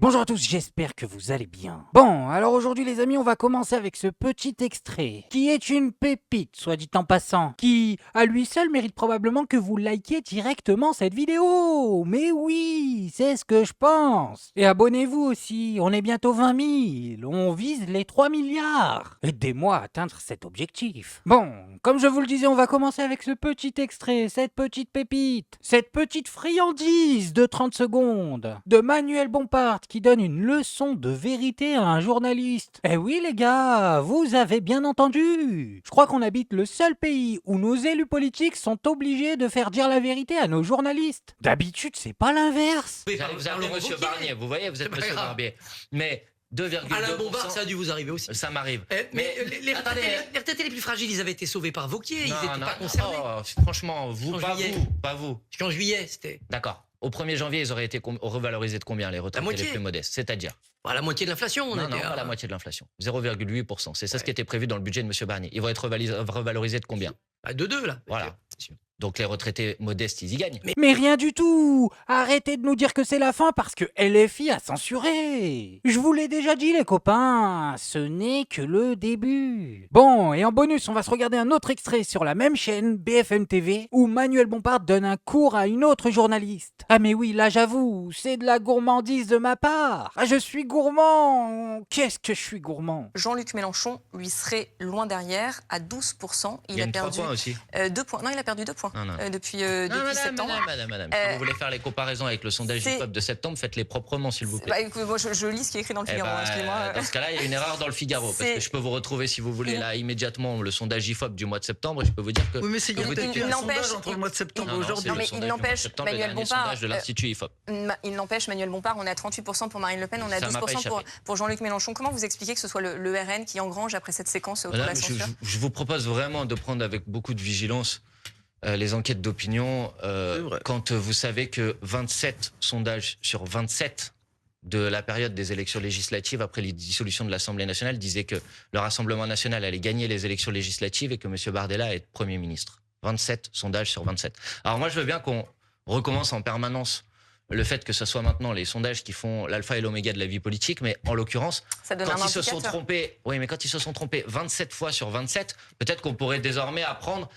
Bonjour à tous, j'espère que vous allez bien. Bon, alors aujourd'hui les amis, on va commencer avec ce petit extrait, qui est une pépite, soit dit en passant, qui, à lui seul, mérite probablement que vous likiez directement cette vidéo. Mais oui, c'est ce que je pense. Et abonnez-vous aussi, on est bientôt 20 000, on vise les 3 milliards. Aidez-moi à atteindre cet objectif. Bon, comme je vous le disais, on va commencer avec ce petit extrait, cette petite pépite, cette petite friandise de 30 secondes, de Manuel Bompard, qui donne une leçon de vérité à un journaliste. Eh oui les gars, vous avez bien entendu. Je crois qu'on habite le seul pays où nos élus politiques sont obligés de faire dire la vérité à nos journalistes. D'habitude, c'est pas l'inverse. Vous arrivez monsieur Barnier, vous voyez, vous êtes monsieur Barbier. Mais 2,2%... Alain Bompard, ça a dû vous arriver aussi. Ça m'arrive. Mais les retraités les plus fragiles, ils avaient été sauvés par Wauquiez, ils n'étaient pas concernés. Franchement, pas vous. Jusqu'en juillet, c'était... D'accord. Au 1er janvier, ils auraient été revalorisés de combien, les retraités les plus modestes? C'est-à-dire la moitié de l'inflation, Non, pas la moitié de l'inflation. 0,8%. C'est ça ce qui était prévu dans le budget de monsieur Barnier. Ils vont être revalorisés de combien? De 2, là. Voilà. Donc les retraités modestes, ils y gagnent. Mais rien du tout. Arrêtez de nous dire que c'est la fin parce que LFI a censuré. Je vous l'ai déjà dit les copains, ce n'est que le début. Bon, et en bonus, on va se regarder un autre extrait sur la même chaîne, BFM TV, où Manuel Bompard donne un cours à une autre journaliste. Ah mais oui, là j'avoue, c'est de la gourmandise de ma part. Ah, je suis gourmand. Qu'est-ce que je suis gourmand? Jean-Luc Mélenchon, lui, serait loin derrière, à 12%. Il a perdu 3 points aussi. 2 points. Non, il a perdu 2 points. Non. Depuis Madame, septembre. Madame. Si vous voulez faire les comparaisons avec le sondage IFOP de septembre, faites-les proprement, s'il vous plaît. Bah, écoute, moi, je lis ce qui est écrit dans le Figaro, excusez-moi. Dans ce cas-là, il y a une erreur dans le Figaro, parce que je peux vous retrouver, si vous voulez, là, immédiatement, le sondage IFOP du mois de septembre, et je peux vous dire que... Oui, mais c'est un sondage entre le mois de septembre et aujourd'hui. Mais il n'empêche, Manuel Bompard... de l'Institut IFOP. Il n'empêche, Manuel Bompard, on est à 38% pour Marine Le Pen, on est à 12% pour Jean-Luc Mélenchon. Comment vous expliquez que ce soit le RN qui engrange après cette séquence autour de la censure? Je vous propose vraiment de prendre avec beaucoup de vigilance les enquêtes d'opinion, quand vous savez que 27 sondages sur 27 de la période des élections législatives après les dissolutions de l'Assemblée nationale disaient que le Rassemblement national allait gagner les élections législatives et que M. Bardella allait être Premier ministre. 27 sondages sur 27. Alors moi, je veux bien qu'on recommence en permanence le fait que ce soit maintenant les sondages qui font l'alpha et l'oméga de la vie politique, mais en l'occurrence, quand ils se sont trompés, oui, mais quand ils se sont trompés 27 fois sur 27, peut-être qu'on pourrait désormais apprendre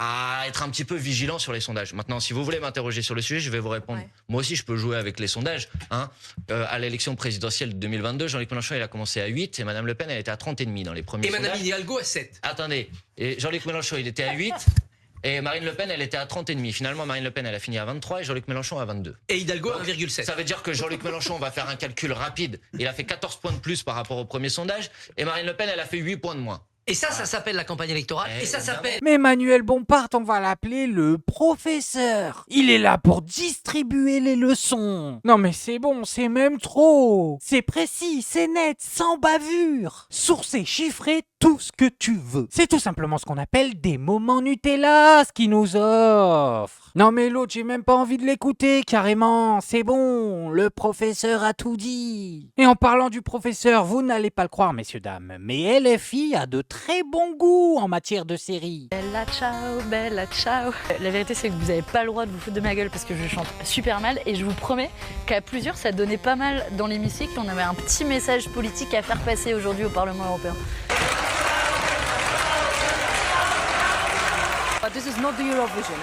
à être un petit peu vigilant sur les sondages. Maintenant, si vous voulez m'interroger sur le sujet, je vais vous répondre. Ouais. Moi aussi, je peux jouer avec les sondages. À l'élection présidentielle de 2022, Jean-Luc Mélenchon, il a commencé à 8 et Mme Le Pen, elle était à 30,5 dans les premiers sondages. Et Mme Hidalgo à 7. Attendez, et Jean-Luc Mélenchon, il était à 8 et Marine Le Pen, elle était à 30,5. Finalement, Marine Le Pen, elle a fini à 23 et Jean-Luc Mélenchon à 22. Et Hidalgo à 1,7. Ça veut dire que Jean-Luc Mélenchon va faire un calcul rapide. Il a fait 14 points de plus par rapport au premier sondage et Marine Le Pen, elle a fait 8 points de moins. Et ça s'appelle la campagne électorale. Et ça s'appelle... Mais Manuel Bompard, on va l'appeler le professeur. Il est là pour distribuer les leçons. Non mais c'est bon, c'est même trop. C'est précis, c'est net, sans bavure. Sourcé, chiffré, tout ce que tu veux. C'est tout simplement ce qu'on appelle des moments Nutella, ce qu'il nous offre. Non mais l'autre, j'ai même pas envie de l'écouter, carrément. C'est bon, le professeur a tout dit. Et en parlant du professeur, vous n'allez pas le croire, messieurs, dames, mais LFI a de très bon goût en matière de série. Bella ciao, bella ciao. La vérité, c'est que vous n'avez pas le droit de vous foutre de ma gueule parce que je chante super mal et je vous promets qu'à plusieurs, ça donnait pas mal dans l'hémicycle. On avait un petit message politique à faire passer aujourd'hui au Parlement européen. This is not the Eurovision,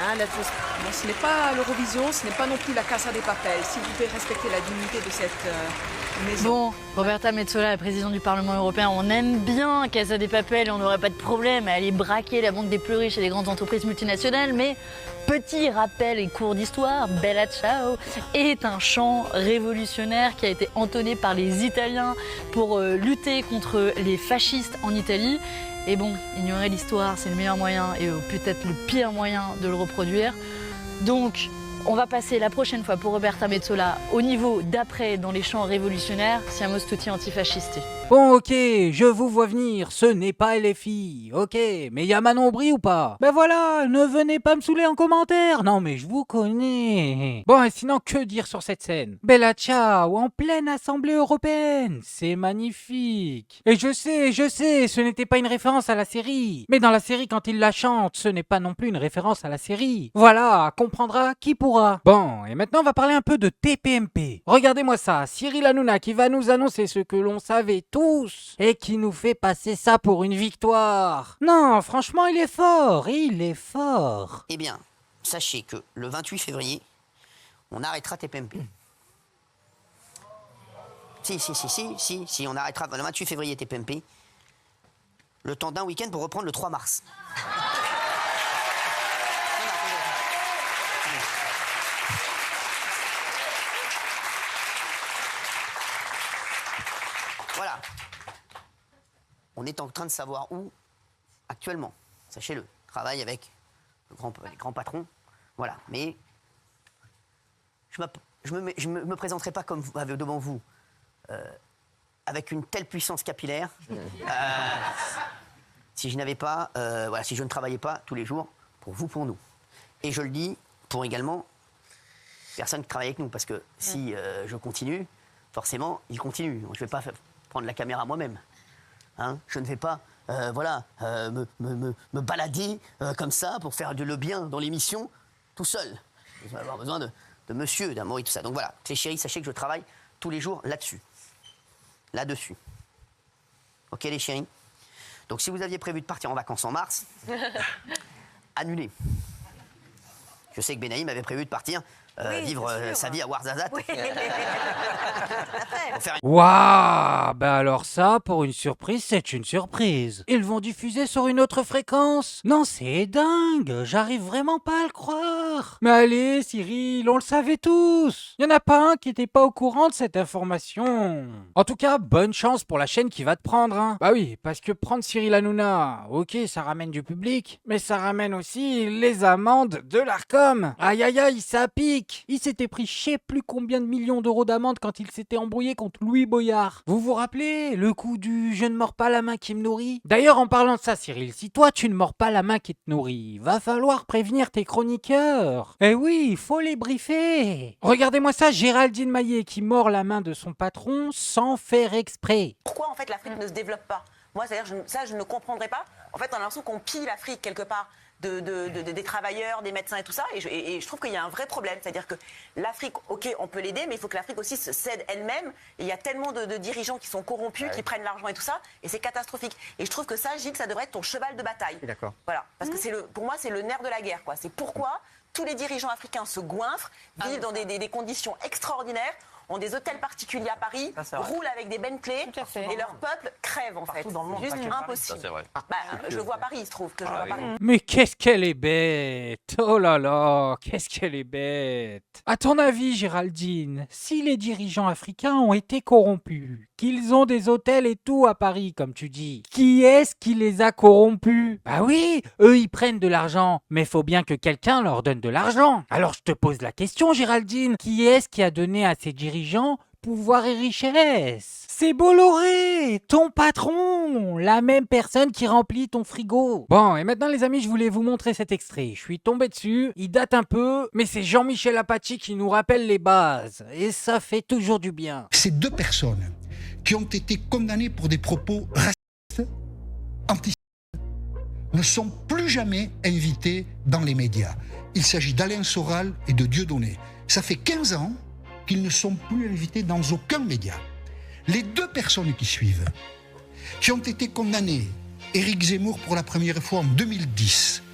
ce n'est pas l'Eurovision, ce n'est pas non plus la Casa de Papel. Si vous pouvez respecter la dignité de cette maison. Bon, Roberta Metsola, la présidente du Parlement européen, on aime bien Casa de Papel et on n'aurait pas de problème à aller braquer la banque des plus riches et des grandes entreprises multinationales, mais petit rappel et cours d'histoire, Bella Ciao est un chant révolutionnaire qui a été entonné par les Italiens pour lutter contre les fascistes en Italie. Et bon, ignorer l'histoire, c'est le meilleur moyen et peut-être le pire moyen de le reproduire. Donc, on va passer la prochaine fois pour Roberta Metsola au niveau d'après dans les chants révolutionnaires, Siamo tutti antifascisti. Bon, ok, je vous vois venir, ce n'est pas LFI, ok, mais il y a Manon Brie ou pas? Ben voilà, ne venez pas me saouler en commentaire, non mais je vous connais. Bon, et sinon, que dire sur cette scène? Bella Ciao, en pleine Assemblée européenne, c'est magnifique. Et je sais, ce n'était pas une référence à la série, mais dans la série, quand il la chante, ce n'est pas non plus une référence à la série. Voilà, comprendra qui pourra. Bon, et maintenant, on va parler un peu de TPMP. Regardez-moi ça, Cyril Hanouna qui va nous annoncer ce que l'on savait tous et qui nous fait passer ça pour une victoire. Non, franchement, il est fort, il est fort. Eh bien, sachez que le 28 février, on arrêtera TPMP. Si, on arrêtera le 28 février TPMP, le temps d'un week-end pour reprendre le 3 mars. Voilà. On est en train de savoir où, actuellement, sachez-le, travaille avec les grands patrons, voilà. Mais je me présenterai pas comme devant vous, avec une telle puissance capillaire, si je n'avais pas, voilà, si je ne travaillais pas tous les jours pour vous, pour nous. Et je le dis pour également personne qui travaille avec nous, parce que si je continue, forcément, il continue. Je ne vais pas prendre la caméra moi-même. Hein, je ne vais pas me balader comme ça pour faire le bien dans l'émission tout seul. Je vais avoir besoin de monsieur, d'amour et tout ça. Donc voilà, les chéris, sachez que je travaille tous les jours là-dessus. Là-dessus. Ok les chéris? Donc si vous aviez prévu de partir en vacances en mars, annulez. Je sais que Benaïm avait prévu de partir vivre sa vie à Ouarzazate. Oui. Waouh, bah alors ça, pour une surprise, c'est une surprise. Ils vont diffuser sur une autre fréquence. Non, c'est dingue, j'arrive vraiment pas à le croire. Mais allez, Cyril, on le savait tous. Il y en a pas un qui était pas au courant de cette information. En tout cas, bonne chance pour la chaîne qui va te prendre, hein. Bah oui, parce que prendre Cyril Hanouna, ok, ça ramène du public, mais ça ramène aussi les amendes de l'Arcom. Aïe aïe aïe, ça pique. Il s'était pris je sais plus combien de millions d'euros d'amende quand il s'était embrouillé contre Louis Boyard. Vous vous rappelez le coup du « je ne mords pas la main qui me nourrit » D'ailleurs, en parlant de ça, Cyril, si toi tu ne mords pas la main qui te nourrit, va falloir prévenir tes chroniqueurs. Eh oui, il faut les briefer. Regardez-moi ça, Géraldine Maillet qui mord la main de son patron sans faire exprès. Pourquoi en fait l'Afrique ne se développe pas? Moi, c'est-à-dire, ça, je ne comprendrais pas. En fait, on a l'impression qu'on pille l'Afrique quelque part. Des travailleurs, des médecins et tout ça, et je trouve qu'il y a un vrai problème, c'est-à-dire que l'Afrique, ok, on peut l'aider, mais il faut que l'Afrique aussi se cède elle-même, et il y a tellement de dirigeants qui sont corrompus, qui prennent l'argent et tout ça, et c'est catastrophique. Et je trouve que ça, Gilles, ça devrait être ton cheval de bataille. D'accord. Voilà, parce que pour moi, c'est le nerf de la guerre, quoi. C'est pourquoi tous les dirigeants africains se goinfrent, vivent dans des conditions extraordinaires, ont des hôtels particuliers à Paris, roulent avec des Bentley, et leur peuple crève en fait. Juste impossible. Je le vois à Paris, il se trouve que je le vois à Paris. Mais qu'est-ce qu'elle est bête! Oh là là, qu'est-ce qu'elle est bête! À ton avis, Géraldine, si les dirigeants africains ont été corrompus, qu'ils ont des hôtels et tout à Paris, comme tu dis, qui est-ce qui les a corrompus? Bah oui, eux ils prennent de l'argent, mais faut bien que quelqu'un leur donne de l'argent. Alors je te pose la question, Géraldine, qui est-ce qui a donné à ces dirigeants pouvoir et richesse? C'est Bolloré, ton patron, la même personne qui remplit ton frigo. Bon, et maintenant les amis, je voulais vous montrer cet extrait. Je suis tombé dessus, il date un peu, mais c'est Jean-Michel Apathy qui nous rappelle les bases. Et ça fait toujours du bien. Ces deux personnes qui ont été condamnées pour des propos racistes, antisémites, ne sont plus jamais invitées dans les médias. Il s'agit d'Alain Soral et de Dieudonné. Ça fait 15 ans qu'ils ne sont plus invités dans aucun média. Les deux personnes qui suivent, qui ont été condamnées, Éric Zemmour pour la première fois en 2010,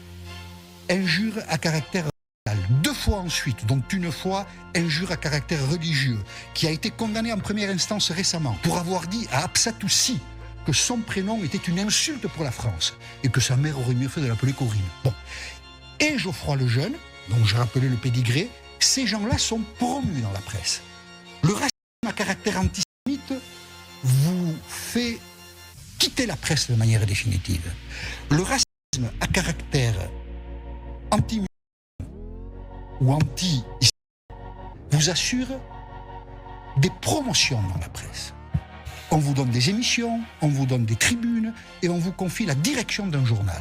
injure à caractère racial, 2 fois ensuite, dont une fois injure à caractère religieux, qui a été condamné en première instance récemment pour avoir dit à Absatoussi que son prénom était une insulte pour la France et que sa mère aurait mieux fait de l'appeler Corinne. Bon. Et Geoffroy Lejeune, dont j'ai rappelé le pédigré, ces gens-là sont promus dans la presse. Le racisme à caractère antisémite vous fait quitter la presse de manière définitive. Le racisme à caractère anti ou anti vous assure des promotions dans la presse. On vous donne des émissions, on vous donne des tribunes et on vous confie la direction d'un journal.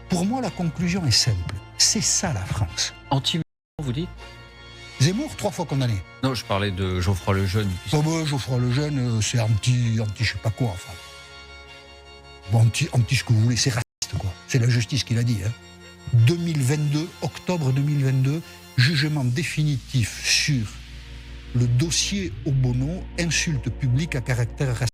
Pour moi, la conclusion est simple. C'est ça la France. Vous dites ? Zemmour, 3 fois condamné. Non, je parlais de Geoffroy Lejeune. Oh ben, Geoffroy Lejeune, c'est anti je sais pas quoi, enfin. Bon, anti ce que vous voulez, c'est raciste, quoi. C'est la justice qui l'a dit, hein. 2022, octobre 2022, jugement définitif sur le dossier Obono, insulte publique à caractère raciste.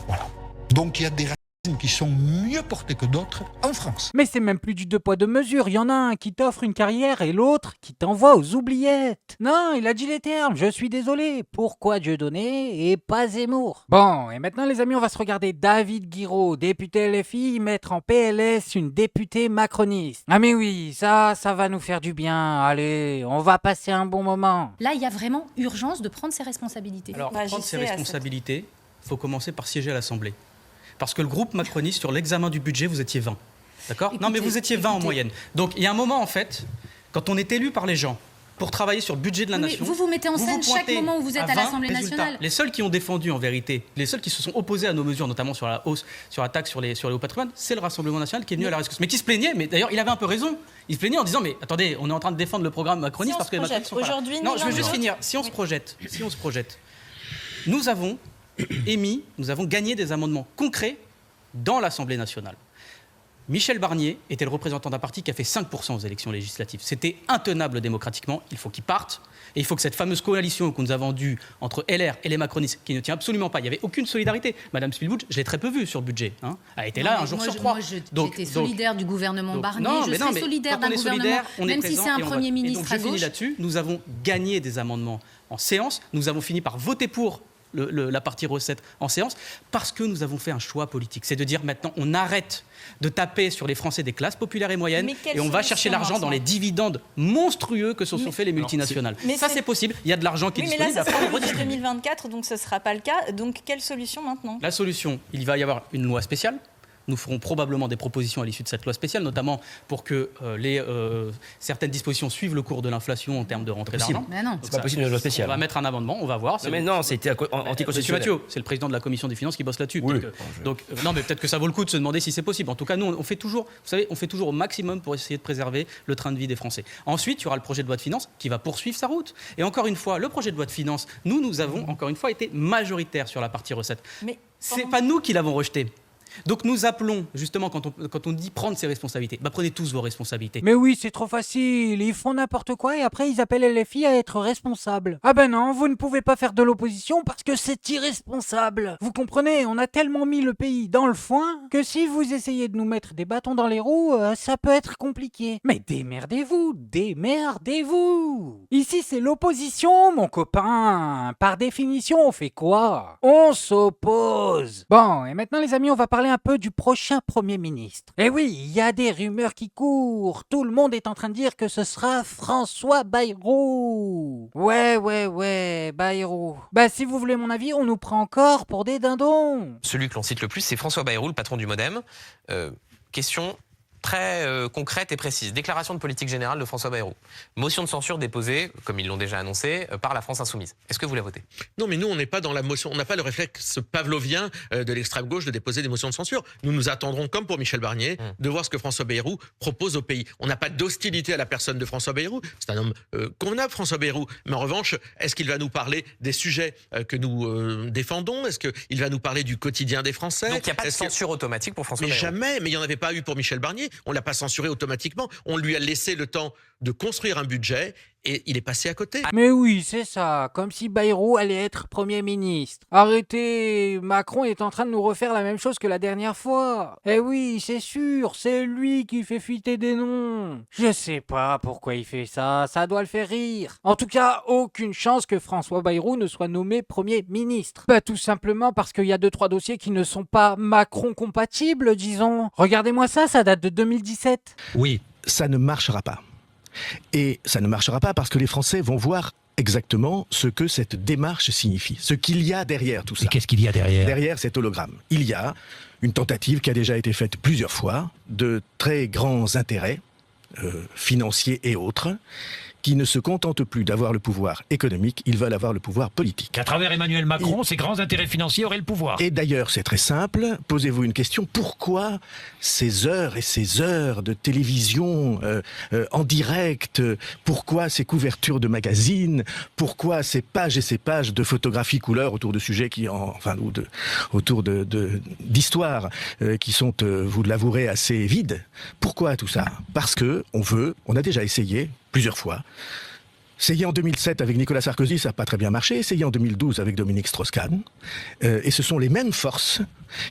Voilà. Donc il y a des racismes qui sont mieux portés que d'autres en France. Mais c'est même plus du 2 poids 2 mesures, il y en a un qui t'offre une carrière et l'autre qui t'envoie aux oubliettes. Non, il a dit les termes, je suis désolé. Pourquoi Dieudonné et pas Zemmour? Bon, et maintenant les amis, on va se regarder David Guiraud, député LFI, mettre en PLS une députée macroniste. Ah mais oui, ça va nous faire du bien. Allez, on va passer un bon moment. Là, il y a vraiment urgence de prendre ses responsabilités. Alors, prendre ses responsabilités, il faut commencer par siéger à l'Assemblée. Parce que le groupe macroniste, sur l'examen du budget, vous étiez 20. D'accord ? Non, mais vous étiez 20 en moyenne. Donc, il y a un moment, en fait, quand on est élu par les gens pour travailler sur le budget de la nation... Vous vous mettez en scène chaque moment où vous êtes à l'Assemblée nationale. Les seuls qui ont défendu, en vérité, les seuls qui se sont opposés à nos mesures, notamment sur la hausse, sur la taxe sur les hauts patrimoines, c'est le Rassemblement national qui est venu à la rescousse. Mais qui se plaignait, mais d'ailleurs, il avait un peu raison. Il se plaignait en disant, mais attendez, on est en train de défendre le programme macroniste parce que les macronistes sont pas là. Non, je veux juste finir. Si on se projette, nous avons gagné des amendements concrets dans l'Assemblée nationale. Michel Barnier était le représentant d'un parti qui a fait 5% aux élections législatives. C'était intenable démocratiquement, il faut qu'il parte. Et il faut que cette fameuse coalition que nous avons vendue entre LR et les macronistes, qui ne tient absolument pas, il n'y avait aucune solidarité. Madame Spielboutch, je l'ai très peu vue sur le budget. Elle a été là un jour sur 3. Moi, j'étais solidaire du gouvernement Barnier, je serai solidaire d'un gouvernement, même si c'est un Premier ministre à gauche. Je finis là-dessus, nous avons gagné des amendements en séance, nous avons fini par voter pour la partie recette en séance, parce que nous avons fait un choix politique. C'est de dire maintenant, on arrête de taper sur les Français des classes populaires et moyennes et on va chercher l'argent dans les dividendes monstrueux que se sont fait les multinationales. Mais ça, c'est possible. Il y a de l'argent qui est disponible. Mais là, ça sera en 2024, donc ce ne sera pas le cas. Donc, quelle solution maintenant ? La solution, il va y avoir une loi spéciale. Nous ferons probablement des propositions à l'issue de cette loi spéciale, notamment pour que certaines dispositions suivent le cours de l'inflation en termes de rentrée d'argent. Mais non, c'est pas possible une loi spéciale. On va mettre un amendement, on va voir. Mais non, c'était anticonstitutionnel. Mathieu, c'est le président de la commission des finances qui bosse là-dessus. Oui. Donc, non, mais peut-être que ça vaut le coup de se demander si c'est possible. En tout cas, nous, on fait toujours, vous savez, on fait toujours au maximum pour essayer de préserver le train de vie des Français. Ensuite, il y aura le projet de loi de finances qui va poursuivre sa route. Et encore une fois, le projet de loi de finances, nous avons encore une fois été majoritaires sur la partie recette. Mais c'est pas nous qui l'avons rejeté. Donc nous appelons, justement, quand on dit prendre ses responsabilités, prenez tous vos responsabilités. Mais oui, c'est trop facile, ils font n'importe quoi et après ils appellent LFI à être responsables. Ah ben non, vous ne pouvez pas faire de l'opposition parce que c'est irresponsable. Vous comprenez, on a tellement mis le pays dans le foin que si vous essayez de nous mettre des bâtons dans les roues, ça peut être compliqué. Mais démerdez-vous. Ici c'est l'opposition, mon copain. Par définition, on fait quoi? On s'oppose. Bon, et maintenant les amis, on va parler un peu du prochain Premier ministre. Eh oui, il y a des rumeurs qui courent. Tout le monde est en train de dire que ce sera François Bayrou. Ouais, Bayrou. Si vous voulez mon avis, on nous prend encore pour des dindons. Celui que l'on cite le plus, c'est François Bayrou, le patron du MoDem. Question très concrète et précise. Déclaration de politique générale de François Bayrou. Motion de censure déposée, comme ils l'ont déjà annoncé, par la France Insoumise. Est-ce que vous la votez? Non, mais nous, on n'est pas dans la motion. On n'a pas le réflexe pavlovien de l'extrême gauche de déposer des motions de censure. Nous attendrons, comme pour Michel Barnier, de voir ce que François Bayrou propose au pays. On n'a pas d'hostilité à la personne de François Bayrou. C'est un homme convenable, François Bayrou. Mais en revanche, est-ce qu'il va nous parler des sujets que nous défendons? Est-ce qu'il va nous parler du quotidien des Français? Donc il n'y a pas de censure automatique pour François Bayrou? Jamais, mais il n'y en avait pas eu pour Michel Barnier. On ne l'a pas censuré automatiquement. On lui a laissé le temps de construire un budget et il est passé à côté. Mais oui, c'est ça. Comme si Bayrou allait être Premier ministre. Arrêtez, Macron est en train de nous refaire la même chose que la dernière fois. Eh oui, c'est sûr, c'est lui qui fait fuiter des noms. Je sais pas pourquoi il fait ça, ça doit le faire rire. En tout cas, aucune chance que François Bayrou ne soit nommé Premier ministre. Tout simplement parce qu'il y a 2-3 dossiers qui ne sont pas Macron compatibles, disons. Regardez-moi ça date de 2017. Oui, ça ne marchera pas. Et ça ne marchera pas parce que les Français vont voir exactement ce que cette démarche signifie, ce qu'il y a derrière tout ça. Et qu'est-ce qu'il y a derrière? Derrière cet hologramme, il y a une tentative qui a déjà été faite plusieurs fois, de très grands intérêts financiers et autres, qui ne se contentent plus d'avoir le pouvoir économique, ils veulent avoir le pouvoir politique. À travers Emmanuel Macron, ses grands intérêts financiers auraient le pouvoir. Et d'ailleurs, c'est très simple. Posez-vous une question. Pourquoi ces heures et ces heures de télévision en direct? Pourquoi ces couvertures de magazines? Pourquoi ces pages et ces pages de photographies couleur autour de sujets autour d'histoires qui sont, vous l'avouerez, assez vides? Pourquoi tout ça? Parce que on a déjà essayé plusieurs fois. Essayé en 2007 avec Nicolas Sarkozy, ça n'a pas très bien marché. Essayé en 2012 avec Dominique Strauss-Kahn. Et ce sont les mêmes forces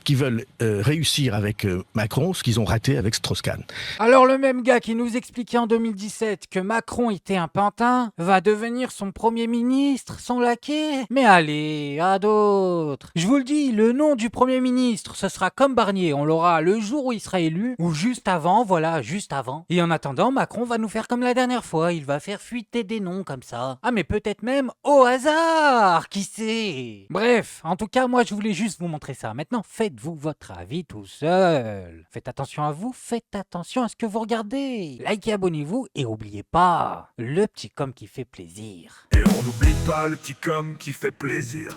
qui veulent réussir avec Macron ce qu'ils ont raté avec Strauss-Kahn. Alors le même gars qui nous expliquait en 2017 que Macron était un pantin va devenir son Premier ministre, son laquais? Mais allez, à d'autres. Je vous le dis, le nom du Premier ministre, ce sera comme Barnier. On l'aura le jour où il sera élu, ou juste avant, voilà, juste avant. Et en attendant, Macron va nous faire comme la dernière fois. Il va faire fuiter des noms comme ça. Ah mais peut-être même au hasard, qui sait? Bref, en tout cas moi je voulais juste vous montrer ça. Maintenant faites-vous votre avis tout seul. Faites attention à vous, faites attention à ce que vous regardez. Likez, abonnez-vous et n'oubliez pas, le petit com qui fait plaisir. Et on n'oublie pas le petit com qui fait plaisir.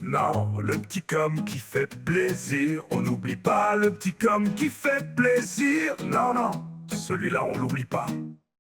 Non, le petit com qui fait plaisir. On n'oublie pas le petit com qui fait plaisir. Non, non, celui-là on l'oublie pas.